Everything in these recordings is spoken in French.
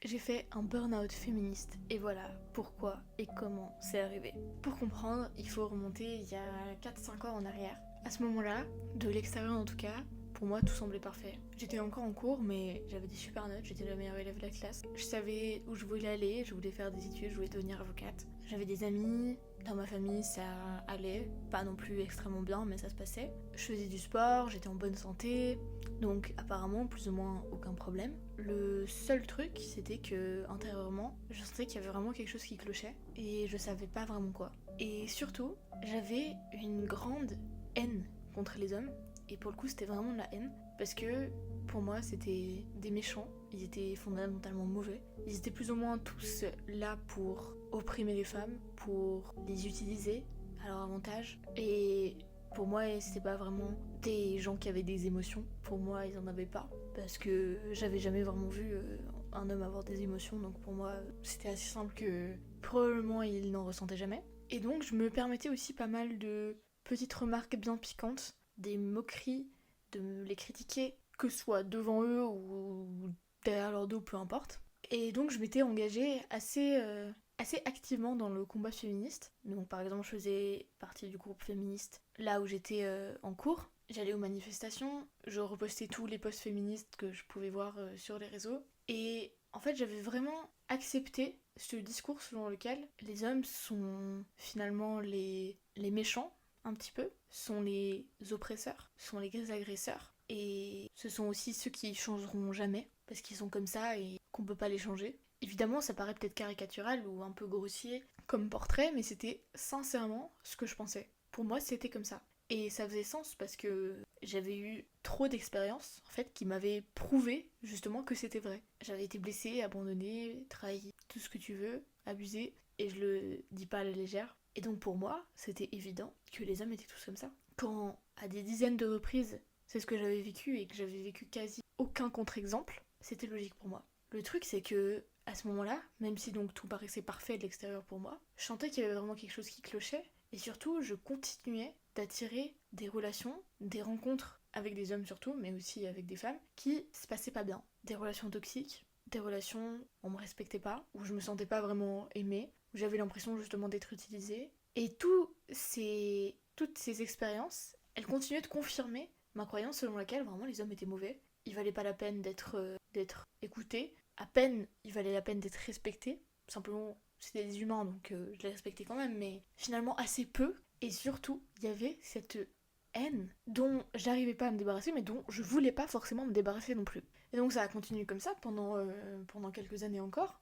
j'ai fait un burn-out féministe et voilà pourquoi et comment c'est arrivé. Pour comprendre, il faut remonter il y a 4-5 ans en arrière. À ce moment-là, de l'extérieur en tout cas, pour moi tout semblait parfait. J'étais encore en cours mais j'avais des super notes, j'étais la meilleure élève de la classe. Je savais où je voulais aller, je voulais faire des études, je voulais devenir avocate. J'avais des amis, dans ma famille ça allait, pas non plus extrêmement bien mais ça se passait. Je faisais du sport, j'étais en bonne santé, donc apparemment plus ou moins aucun problème. Le seul truc c'était que intérieurement je sentais qu'il y avait vraiment quelque chose qui clochait et je savais pas vraiment quoi. Et surtout j'avais une grande haine contre les hommes et pour le coup c'était vraiment de la haine parce que pour moi c'était des méchants, ils étaient fondamentalement mauvais. Ils étaient plus ou moins tous là pour opprimer les femmes, pour les utiliser à leur avantage et pour moi c'était pas vraiment des gens qui avaient des émotions, pour moi ils en avaient pas parce que j'avais jamais vraiment vu un homme avoir des émotions, donc pour moi c'était assez simple que probablement il n'en ressentait jamais. Et donc je me permettais aussi pas mal de petites remarques bien piquantes, des moqueries, de les critiquer, que ce soit devant eux ou derrière leur dos, peu importe. Et donc je m'étais engagée assez activement dans le combat féministe. Donc par exemple je faisais partie du groupe féministe là où j'étais en cours. J'allais aux manifestations, je repostais tous les posts féministes que je pouvais voir sur les réseaux. Et en fait j'avais vraiment accepté ce discours selon lequel les hommes sont finalement les méchants, un petit peu, sont les oppresseurs, sont les agresseurs. Et ce sont aussi ceux qui changeront jamais, parce qu'ils sont comme ça et qu'on peut pas les changer. Évidemment, ça paraît peut-être caricatural ou un peu grossier comme portrait, mais c'était sincèrement ce que je pensais. Pour moi, c'était comme ça. Et ça faisait sens parce que j'avais eu trop d'expériences en fait qui m'avaient prouvé justement que c'était vrai. J'avais été blessée, abandonnée, trahie, tout ce que tu veux, abusée, et je le dis pas à la légère. Et donc pour moi, c'était évident que les hommes étaient tous comme ça. Quand à des dizaines de reprises, c'est ce que j'avais vécu et que j'avais vécu quasi aucun contre-exemple, c'était logique pour moi. Le truc c'est que à ce moment-là, même si donc tout paraissait parfait de l'extérieur pour moi, je sentais qu'il y avait vraiment quelque chose qui clochait et surtout je continuais d'attirer des relations, des rencontres avec des hommes surtout, mais aussi avec des femmes, qui se passaient pas bien. Des relations toxiques, des relations où on me respectait pas, où je me sentais pas vraiment aimée, où j'avais l'impression justement d'être utilisée. Et toutes ces expériences, elles continuaient de confirmer ma croyance selon laquelle vraiment les hommes étaient mauvais. Il valait pas la peine d'être écoutés, à peine il valait la peine d'être respecté. Simplement, c'était des humains donc je les respectais quand même, mais finalement assez peu. Et surtout, il y avait cette haine dont j'arrivais pas à me débarrasser, mais dont je voulais pas forcément me débarrasser non plus. Et donc ça a continué comme ça pendant quelques années encore,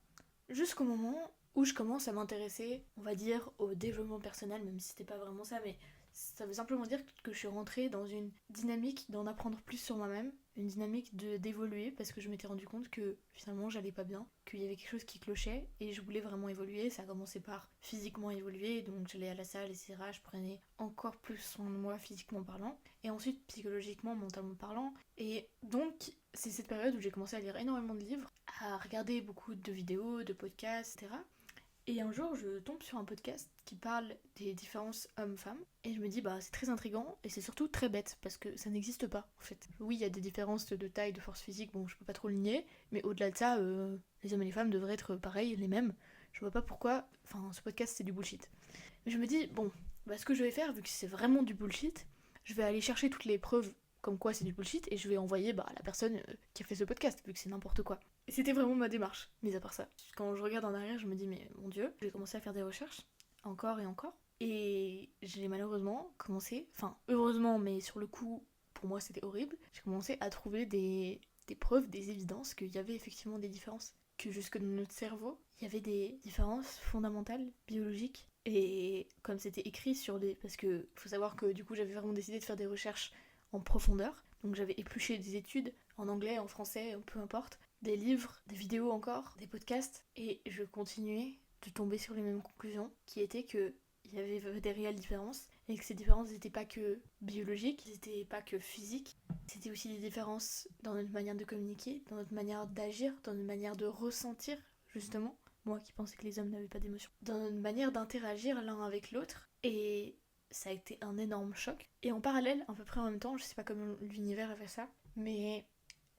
jusqu'au moment où je commence à m'intéresser, on va dire, au développement personnel, même si c'était pas vraiment ça, mais ça veut simplement dire que je suis rentrée dans une dynamique d'en apprendre plus sur moi-même, une dynamique d'évoluer, parce que je m'étais rendu compte que finalement j'allais pas bien, qu'il y avait quelque chose qui clochait, et je voulais vraiment évoluer. Ça a commencé par physiquement évoluer, donc j'allais à la salle, etc. Je prenais encore plus soin de moi physiquement parlant, et ensuite psychologiquement, mentalement parlant. Et donc c'est cette période où j'ai commencé à lire énormément de livres, à regarder beaucoup de vidéos, de podcasts, etc. Et un jour, je tombe sur un podcast qui parle des différences hommes-femmes. Et je me dis, bah, c'est très intriguant et c'est surtout très bête parce que ça n'existe pas en fait. Oui, il y a des différences de taille, de force physique, bon, je peux pas trop le nier. Mais au-delà de ça, les hommes et les femmes devraient être pareils, les mêmes. Je vois pas pourquoi. Enfin, ce podcast, c'est du bullshit. Mais je me dis, bon, bah, ce que je vais faire, vu que c'est vraiment du bullshit, je vais aller chercher toutes les preuves comme quoi c'est du bullshit et je vais envoyer à la personne qui a fait ce podcast, vu que c'est n'importe quoi. Et c'était vraiment ma démarche, mis à part ça. Quand je regarde en arrière, je me dis, mais mon Dieu, j'ai commencé à faire des recherches, encore et encore. Et j'ai malheureusement commencé, enfin heureusement, mais sur le coup, pour moi c'était horrible, j'ai commencé à trouver des preuves, des évidences qu'il y avait effectivement des différences. Que jusque dans notre cerveau, il y avait des différences fondamentales, biologiques. Et comme c'était écrit sur des... Parce que faut savoir que du coup j'avais vraiment décidé de faire des recherches en profondeur. Donc j'avais épluché des études en anglais, en français, peu importe, des livres, des vidéos encore, des podcasts, et je continuais de tomber sur les mêmes conclusions, qui étaient que il y avait des réelles différences, et que ces différences n'étaient pas que biologiques, n'étaient pas que physiques, c'était aussi des différences dans notre manière de communiquer, dans notre manière d'agir, dans notre manière de ressentir, justement. Moi qui pensais que les hommes n'avaient pas d'émotions. Dans notre manière d'interagir l'un avec l'autre, et ça a été un énorme choc. Et en parallèle, à peu près en même temps, je sais pas comment l'univers a fait ça, mais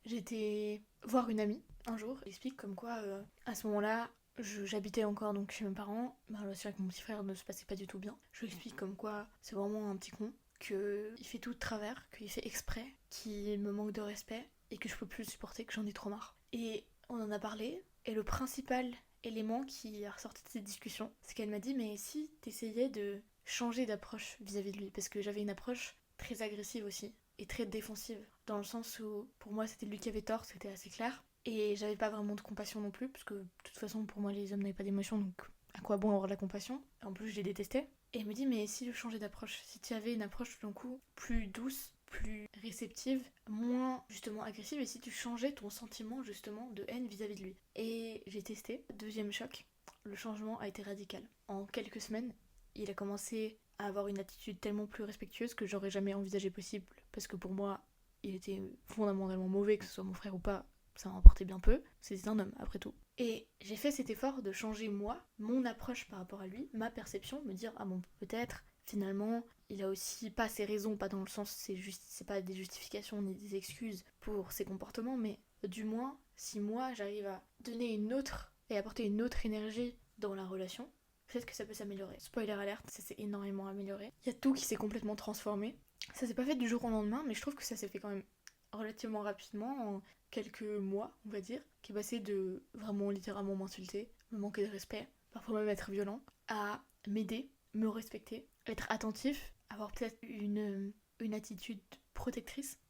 j'étais voir une amie un jour, il explique comme quoi, à ce moment-là, j'habitais encore donc chez mes parents, ma relation avec mon petit frère ne se passait pas du tout bien. Je lui explique comme quoi c'est vraiment un petit con, qu'il fait tout de travers, qu'il fait exprès, qu'il me manque de respect et que je peux plus le supporter, que j'en ai trop marre. Et on en a parlé, et le principal élément qui est ressorti de cette discussion, c'est qu'elle m'a dit mais si t'essayais de changer d'approche vis-à-vis de lui, parce que j'avais une approche très agressive aussi, et très défensive, dans le sens où pour moi c'était lui qui avait tort, c'était assez clair, et j'avais pas vraiment de compassion non plus, parce que de toute façon pour moi les hommes n'avaient pas d'émotion, donc à quoi bon avoir de la compassion. En plus je les détestais. Et elle me dit mais si je changeais d'approche, si tu avais une approche tout d'un coup plus douce, plus réceptive, moins justement agressive, et si tu changeais ton sentiment justement de haine vis-à-vis de lui. Et j'ai testé, deuxième choc, le changement a été radical. En quelques semaines, il a commencé à avoir une attitude tellement plus respectueuse que j'aurais jamais envisagé possible, parce que pour moi, il était fondamentalement mauvais, que ce soit mon frère ou pas, ça m'importait bien peu, c'était un homme après tout. Et j'ai fait cet effort de changer moi, mon approche par rapport à lui, ma perception, me dire ah bon peut-être finalement il a aussi pas ses raisons, pas dans le sens c'est pas des justifications ni des excuses pour ses comportements, mais du moins si moi j'arrive à donner une autre et apporter une autre énergie dans la relation, peut-être que ça peut s'améliorer. Spoiler alerte, ça s'est énormément amélioré. Il y a tout qui s'est complètement transformé. Ça s'est pas fait du jour au lendemain, mais je trouve que ça s'est fait quand même relativement rapidement, en quelques mois, on va dire, qui est passé de vraiment littéralement m'insulter, me manquer de respect, parfois même être violent, à m'aider, me respecter, être attentif, avoir peut-être une attitude protectrice.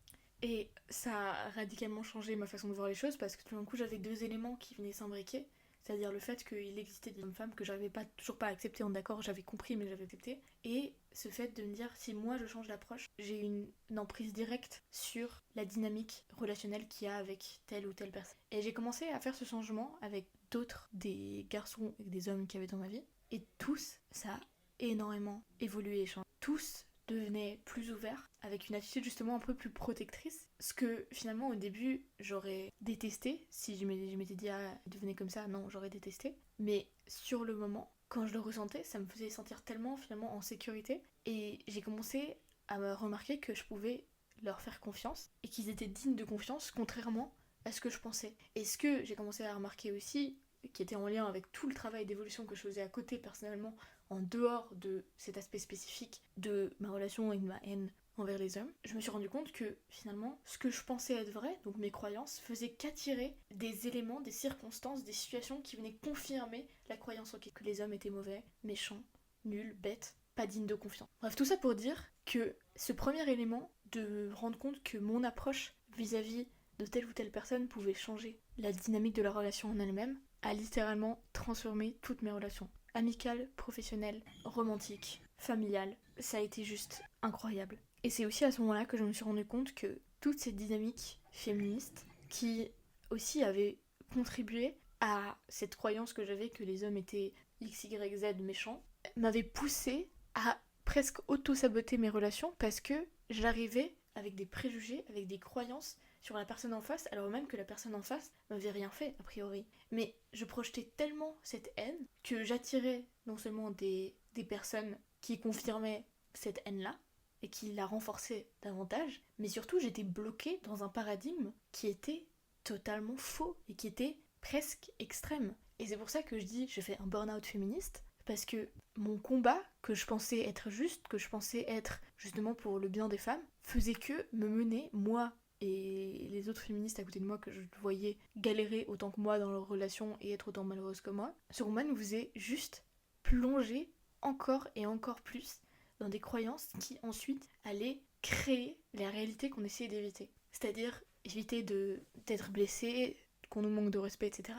Et ça a radicalement changé ma façon de voir les choses parce que tout d'un coup j'avais deux éléments qui venaient s'imbriquer, c'est-à-dire le fait qu'il existait des hommes-femmes que j'arrivais pas, toujours pas à accepter, en d'accord, j'avais compris mais j'avais accepté, et ce fait de me dire si moi je change d'approche, j'ai une emprise directe sur la dynamique relationnelle qu'il y a avec telle ou telle personne. Et j'ai commencé à faire ce changement avec d'autres, des garçons et des hommes qui avaient dans ma vie, et tous, ça a énormément évolué et changé. Tous devenaient plus ouverts, avec une attitude justement un peu plus protectrice, ce que finalement au début j'aurais détesté, si je m'étais dit ah devenez comme ça, non j'aurais détesté, mais sur le moment, quand je le ressentais, ça me faisait sentir tellement finalement en sécurité, et j'ai commencé à me remarquer que je pouvais leur faire confiance, et qu'ils étaient dignes de confiance, contrairement à ce que je pensais. Et ce que j'ai commencé à remarquer aussi, qui était en lien avec tout le travail d'évolution que je faisais à côté personnellement, en dehors de cet aspect spécifique de ma relation et de ma haine envers les hommes, je me suis rendu compte que finalement, ce que je pensais être vrai, donc mes croyances, faisaient qu'attirer des éléments, des circonstances, des situations qui venaient confirmer la croyance que les hommes étaient mauvais, méchants, nuls, bêtes, pas dignes de confiance. Bref, tout ça pour dire que ce premier élément, de me rendre compte que mon approche vis-à-vis de telle ou telle personne pouvait changer la dynamique de la relation en elle-même, a littéralement transformé toutes mes relations. Amicales, professionnelles, romantiques, familiales. Ça a été juste incroyable. Et c'est aussi à ce moment-là que je me suis rendu compte que toute cette dynamique féministe, qui aussi avait contribué à cette croyance que j'avais que les hommes étaient X, Y, Z méchants, m'avait poussé à presque auto-saboter mes relations parce que j'arrivais avec des préjugés, avec des croyances sur la personne en face, alors même que la personne en face m'avait rien fait, a priori. Mais je projetais tellement cette haine que j'attirais non seulement des personnes qui confirmaient cette haine-là, et qui la renforçaient davantage, mais surtout j'étais bloquée dans un paradigme qui était totalement faux, et qui était presque extrême. Et c'est pour ça que je dis, je fais un burn-out féministe, parce que mon combat, que je pensais être juste, que je pensais être justement pour le bien des femmes, faisait que me mener, moi et les autres féministes à côté de moi que je voyais galérer autant que moi dans leur relation et être autant malheureuses que moi, ce combat nous faisait juste plonger encore et encore plus dans des croyances qui ensuite allaient créer la réalité qu'on essayait d'éviter. C'est-à-dire éviter d'être blessé, qu'on nous manque de respect, etc.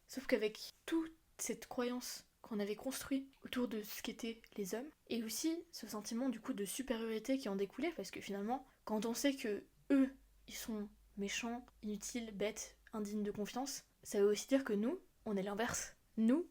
Sauf qu'avec toute cette croyance qu'on avait construit autour de ce qu'étaient les hommes, et aussi ce sentiment du coup de supériorité qui en découlait, parce que finalement, quand on sait que eux, ils sont méchants, inutiles, bêtes, indignes de confiance, ça veut aussi dire que nous, on est l'inverse. Nous,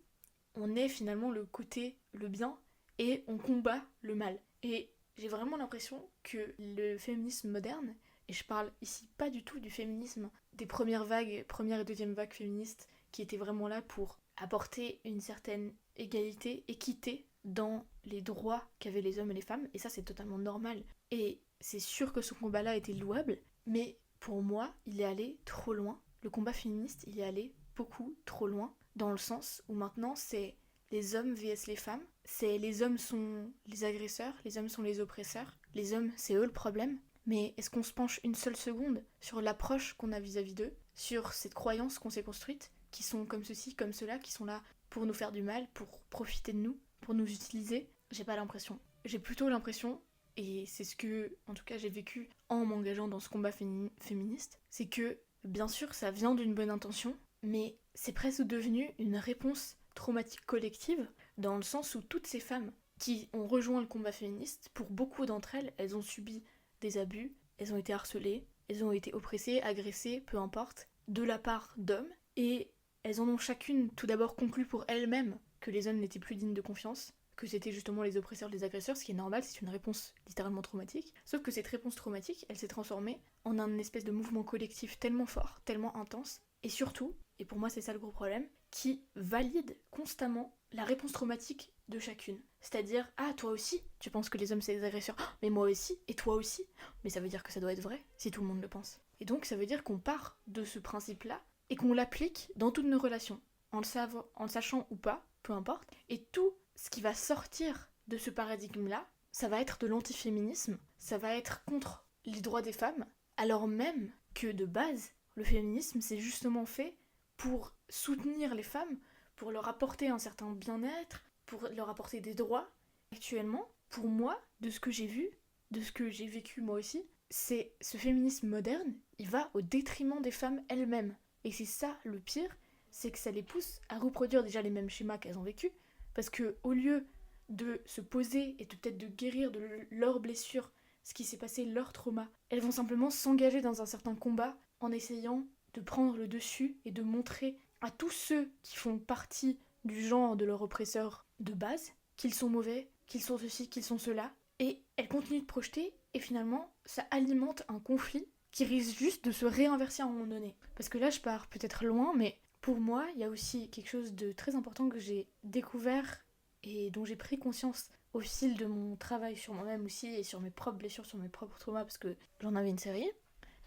on est finalement le côté, le bien, et on combat le mal. Et j'ai vraiment l'impression que le féminisme moderne, et je parle ici pas du tout du féminisme des premières vagues, première et deuxième vagues féministes, qui étaient vraiment là pour apporter une certaine égalité, équité dans les droits qu'avaient les hommes et les femmes, et ça c'est totalement normal. Et c'est sûr que ce combat-là était louable, mais pour moi, il est allé trop loin, le combat féministe, il est allé beaucoup trop loin, dans le sens où maintenant c'est les hommes vs les femmes, c'est les hommes sont les agresseurs, les hommes sont les oppresseurs, les hommes c'est eux le problème, mais est-ce qu'on se penche une seule seconde sur l'approche qu'on a vis-à-vis d'eux, sur cette croyance qu'on s'est construite, qui sont comme ceci, comme cela, qui sont là pour nous faire du mal, pour profiter de nous, pour nous utiliser? J'ai pas l'impression. J'ai plutôt l'impression, et c'est ce que, en tout cas, j'ai vécu en m'engageant dans ce combat féministe, c'est que, bien sûr, ça vient d'une bonne intention, mais c'est presque devenu une réponse traumatique collective, dans le sens où toutes ces femmes qui ont rejoint le combat féministe, pour beaucoup d'entre elles, elles ont subi des abus, elles ont été harcelées, elles ont été oppressées, agressées, peu importe, de la part d'hommes, et elles en ont chacune tout d'abord conclu pour elles-mêmes que les hommes n'étaient plus dignes de confiance, que c'était justement les oppresseurs, les agresseurs, ce qui est normal, c'est une réponse littéralement traumatique. Sauf que cette réponse traumatique, elle s'est transformée en un espèce de mouvement collectif tellement fort, tellement intense, et surtout, et pour moi c'est ça le gros problème, qui valide constamment la réponse traumatique de chacune. C'est-à-dire, ah, toi aussi, tu penses que les hommes c'est des agresseurs, oh, mais moi aussi, et toi aussi. Mais ça veut dire que ça doit être vrai, si tout le monde le pense. Et donc ça veut dire qu'on part de ce principe-là, et qu'on l'applique dans toutes nos relations, en le sachant ou pas, peu importe, et tout ce qui va sortir de ce paradigme-là, ça va être de l'antiféminisme, ça va être contre les droits des femmes, alors même que de base, le féminisme c'est justement fait pour soutenir les femmes, pour leur apporter un certain bien-être, pour leur apporter des droits. Actuellement, pour moi, de ce que j'ai vu, de ce que j'ai vécu moi aussi, c'est ce féminisme moderne, il va au détriment des femmes elles-mêmes. Et c'est ça le pire, c'est que ça les pousse à reproduire déjà les mêmes schémas qu'elles ont vécus, parce que au lieu de se poser et de peut-être de guérir de leurs blessures, ce qui s'est passé, leur trauma, elles vont simplement s'engager dans un certain combat en essayant de prendre le dessus et de montrer à tous ceux qui font partie du genre de leur oppresseur de base qu'ils sont mauvais, qu'ils sont ceci, qu'ils sont cela, et elles continuent de projeter, et finalement ça alimente un conflit qui risque juste de se réinverser à un moment donné. Parce que là je pars peut-être loin, mais pour moi il y a aussi quelque chose de très important que j'ai découvert et dont j'ai pris conscience au fil de mon travail sur moi-même aussi et sur mes propres blessures, sur mes propres traumas, parce que j'en avais une série,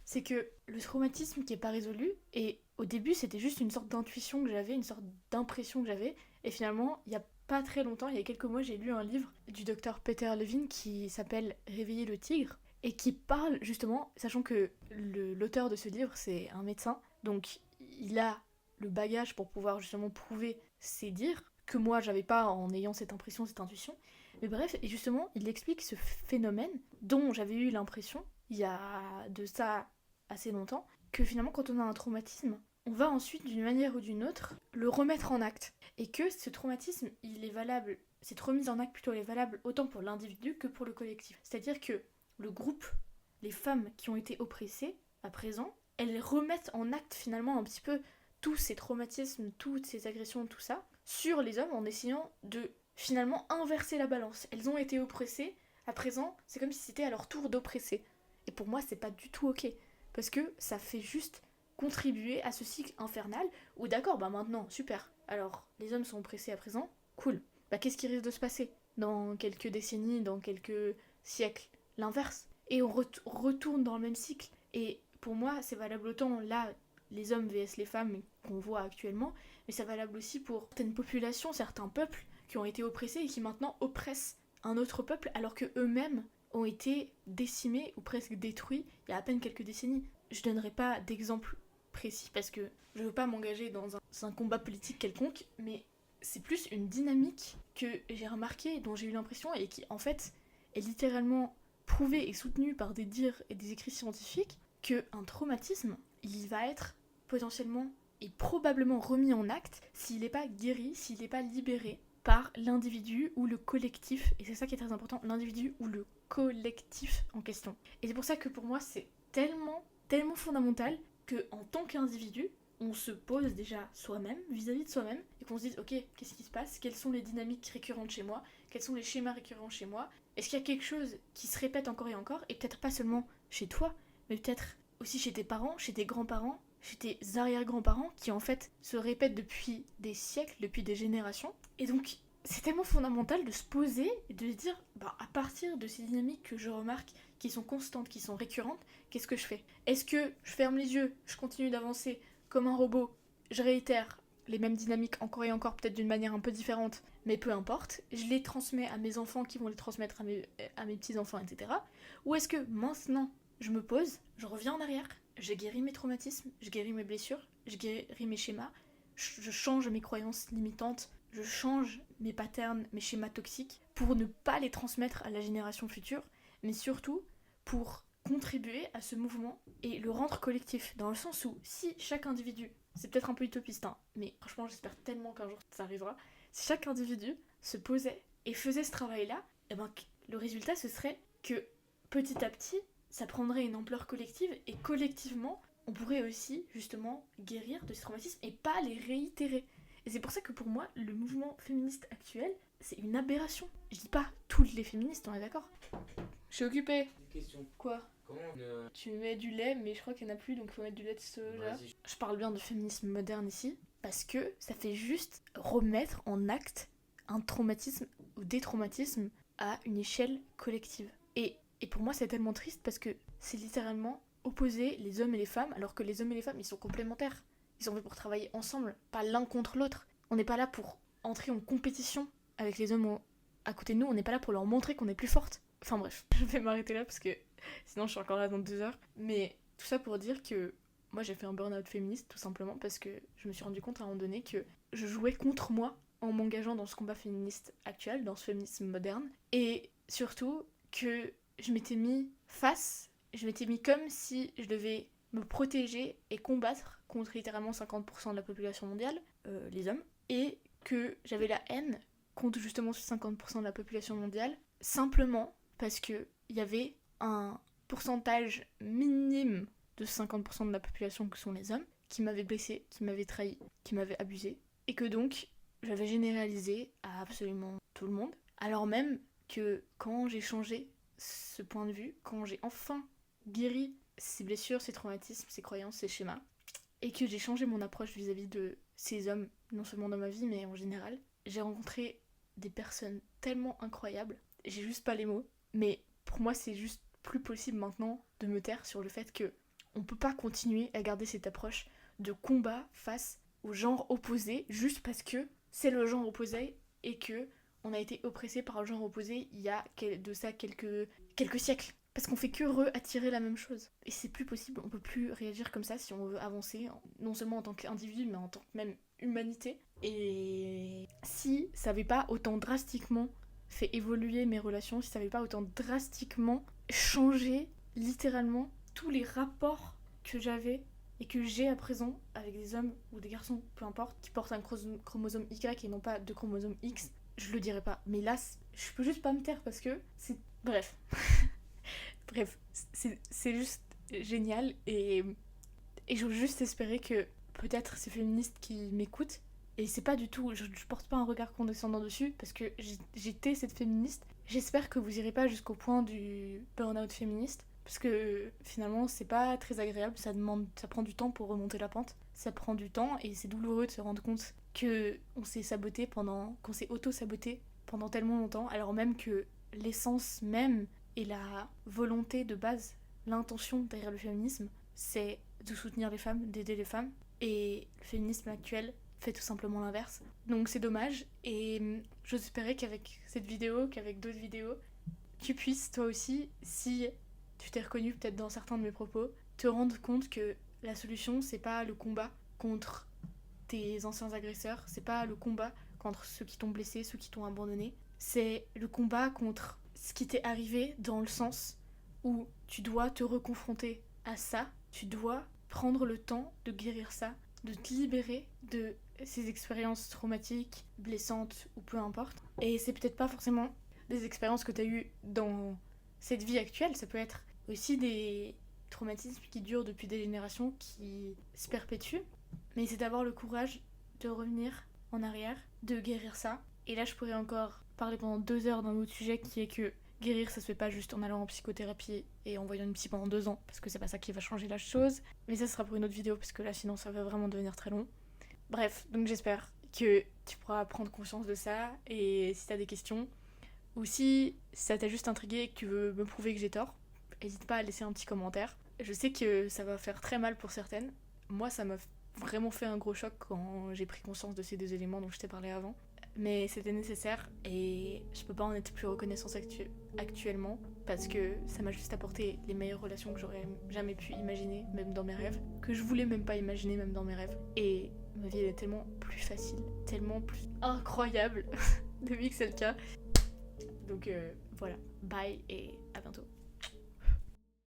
c'est que le traumatisme qui n'est pas résolu, et au début c'était juste une sorte d'intuition que j'avais, une sorte d'impression que j'avais, et finalement il y a pas très longtemps, il y a quelques mois, j'ai lu un livre du docteur Peter Levine qui s'appelle Réveiller le tigre, et qui parle justement, sachant que l'auteur de ce livre c'est un médecin, donc il a le bagage pour pouvoir justement prouver ses dires, que moi j'avais pas en ayant cette impression, cette intuition, mais bref, et justement il explique ce phénomène dont j'avais eu l'impression, il y a de ça assez longtemps, que finalement quand on a un traumatisme, on va ensuite d'une manière ou d'une autre le remettre en acte, et que ce traumatisme il est valable, cette remise en acte plutôt elle est valable autant pour l'individu que pour le collectif, c'est-à-dire que le groupe, les femmes qui ont été oppressées à présent, elles remettent en acte finalement un petit peu tous ces traumatismes, toutes ces agressions, tout ça, sur les hommes en essayant de finalement inverser la balance. Elles ont été oppressées, à présent, c'est comme si c'était à leur tour d'oppresser. Et pour moi, c'est pas du tout ok. Parce que ça fait juste contribuer à ce cycle infernal où d'accord, bah maintenant, super. Alors, les hommes sont oppressés à présent, cool. Bah qu'est-ce qui risque de se passer dans quelques décennies, dans quelques siècles? L'inverse. Et on retourne dans le même cycle. Et pour moi, c'est valable autant là, les hommes vs les femmes qu'on voit actuellement, mais c'est valable aussi pour certaines populations, certains peuples qui ont été oppressés et qui maintenant oppressent un autre peuple alors que eux-mêmes ont été décimés ou presque détruits il y a à peine quelques décennies. Je donnerai pas d'exemple précis parce que je veux pas m'engager dans un combat politique quelconque, mais c'est plus une dynamique que j'ai remarquée, dont j'ai eu l'impression et qui en fait est littéralement prouvée et soutenue par des dires et des écrits scientifiques qu'un traumatisme, il va être potentiellement et probablement remis en acte s'il n'est pas guéri, s'il n'est pas libéré par l'individu ou le collectif, et c'est ça qui est très important, l'individu ou le collectif en question. Et c'est pour ça que pour moi c'est tellement fondamental qu'en tant qu'individu, on se pose déjà soi-même, vis-à-vis de soi-même, et qu'on se dise ok, qu'est-ce qui se passe, quelles sont les dynamiques récurrentes chez moi, quels sont les schémas récurrents chez moi, est-ce qu'il y a quelque chose qui se répète encore et encore, et peut-être pas seulement chez toi, mais peut-être aussi chez tes parents, chez tes grands-parents, chez tes arrière-grands-parents, qui en fait se répètent depuis des siècles, depuis des générations. Et donc, c'est tellement fondamental de se poser et de se dire, bah, à partir de ces dynamiques que je remarque, qui sont constantes, qui sont récurrentes, qu'est-ce que je fais? Est-ce que je ferme les yeux, je continue d'avancer comme un robot, je réitère les mêmes dynamiques encore et encore, peut-être d'une manière un peu différente, mais peu importe, je les transmets à mes enfants qui vont les transmettre à mes petits-enfants, etc. Ou est-ce que maintenant, je me pose, je reviens en arrière, je guéris mes traumatismes, je guéris mes blessures, je guéris mes schémas, je change mes croyances limitantes, je change mes patterns, mes schémas toxiques, pour ne pas les transmettre à la génération future, mais surtout pour contribuer à ce mouvement et le rendre collectif, dans le sens où si chaque individu, c'est peut-être un peu utopiste, hein, mais franchement j'espère tellement qu'un jour ça arrivera, si chaque individu se posait et faisait ce travail-là, et ben, le résultat ce serait que petit à petit, ça prendrait une ampleur collective et collectivement, on pourrait aussi justement guérir de ces traumatismes et pas les réitérer. Et c'est pour ça que pour moi, le mouvement féministe actuel, c'est une aberration. Je dis pas toutes les féministes, on est d'accord. Je suis occupée. Une question. Quoi? Comment Tu mets du lait, mais je crois qu'il n'y en a plus, donc il faut mettre du lait de soja. Je parle bien de féminisme moderne ici, parce que ça fait juste remettre en acte un traumatisme ou des traumatismes à une échelle collective. Et pour moi, c'est tellement triste parce que c'est littéralement opposer les hommes et les femmes, alors que les hommes et les femmes, ils sont complémentaires. Ils sont faits pour travailler ensemble, pas l'un contre l'autre. On n'est pas là pour entrer en compétition avec les hommes à côté de nous, on n'est pas là pour leur montrer qu'on est plus forte. Enfin bref, je vais m'arrêter là parce que sinon je suis encore là dans 2 heures. Mais tout ça pour dire que moi j'ai fait un burn-out féministe tout simplement parce que je me suis rendu compte à un moment donné que je jouais contre moi en m'engageant dans ce combat féministe actuel, dans ce féminisme moderne. Et surtout que je m'étais mis comme si je devais me protéger et combattre contre littéralement 50% de la population mondiale, les hommes, et que j'avais la haine contre justement ce 50% de la population mondiale, simplement parce qu'il y avait un pourcentage minime de 50% de la population que sont les hommes, qui m'avaient blessé, qui m'avaient trahi, qui m'avaient abusé, et que donc j'avais généralisé à absolument tout le monde, alors même que quand j'ai changé ce point de vue, quand j'ai enfin guéri ces blessures, ces traumatismes, ces croyances, ces schémas, et que j'ai changé mon approche vis-à-vis de ces hommes, non seulement dans ma vie, mais en général, j'ai rencontré des personnes tellement incroyables, j'ai juste pas les mots, mais pour moi c'est juste plus possible maintenant de me taire sur le fait que on peut pas continuer à garder cette approche de combat face au genre opposé juste parce que c'est le genre opposé et que on a été oppressé par le genre opposé il y a de ça quelques siècles. Parce qu'on fait que re-attirer la même chose. Et c'est plus possible, on peut plus réagir comme ça si on veut avancer, non seulement en tant qu'individu, mais en tant que même humanité. Et si ça avait pas autant drastiquement fait évoluer mes relations, si ça avait pas autant drastiquement changé littéralement tous les rapports que j'avais et que j'ai à présent avec des hommes ou des garçons, peu importe, qui portent un chromosome Y et non pas de chromosome X, je le dirais pas. Mais là, je peux juste pas me taire parce que c'est... Bref. Bref, c'est juste génial et je veux juste espérer que peut-être ces féministes qui m'écoutent, et c'est pas du tout, je porte pas un regard condescendant dessus parce que j'étais cette féministe, j'espère que vous irez pas jusqu'au point du burn-out féministe parce que finalement c'est pas très agréable, ça prend du temps pour remonter la pente, ça prend du temps et c'est douloureux de se rendre compte que qu'on s'est auto-saboté pendant tellement longtemps alors même que l'essence même et la volonté de base, l'intention derrière le féminisme, c'est de soutenir les femmes, d'aider les femmes. Et le féminisme actuel fait tout simplement l'inverse. Donc c'est dommage. Et j'espérais qu'avec cette vidéo, qu'avec d'autres vidéos, tu puisses toi aussi, si tu t'es reconnu peut-être dans certains de mes propos, te rendre compte que la solution, c'est pas le combat contre tes anciens agresseurs, c'est pas le combat contre ceux qui t'ont blessé, ceux qui t'ont abandonné, c'est le combat contre ce qui t'est arrivé dans le sens où tu dois te reconfronter à ça, tu dois prendre le temps de guérir ça, de te libérer de ces expériences traumatiques, blessantes ou peu importe. Et c'est peut-être pas forcément des expériences que tu as eues dans cette vie actuelle, ça peut être aussi des traumatismes qui durent depuis des générations, qui se perpétuent, mais c'est d'avoir le courage de revenir en arrière, de guérir ça. Et là je pourrais encore parler pendant 2 heures d'un autre sujet qui est que guérir ça se fait pas juste en allant en psychothérapie et en voyant une psy pendant 2 ans parce que c'est pas ça qui va changer la chose, mais ça sera pour une autre vidéo parce que là sinon ça va vraiment devenir très long. Bref, donc j'espère que tu pourras prendre conscience de ça et si t'as des questions ou si ça t'a juste intrigué et que tu veux me prouver que j'ai tort, n'hésite pas à laisser un petit commentaire. Je sais que ça va faire très mal pour certaines, moi ça m'a vraiment fait un gros choc quand j'ai pris conscience de ces deux éléments dont je t'ai parlé avant. Mais c'était nécessaire et je peux pas en être plus reconnaissante actuellement parce que ça m'a juste apporté les meilleures relations que j'aurais jamais pu imaginer, même dans mes rêves, que je voulais même pas imaginer, même dans mes rêves. Et ma vie elle est tellement plus facile, tellement plus incroyable depuis que c'est le cas. Donc voilà, bye et à bientôt.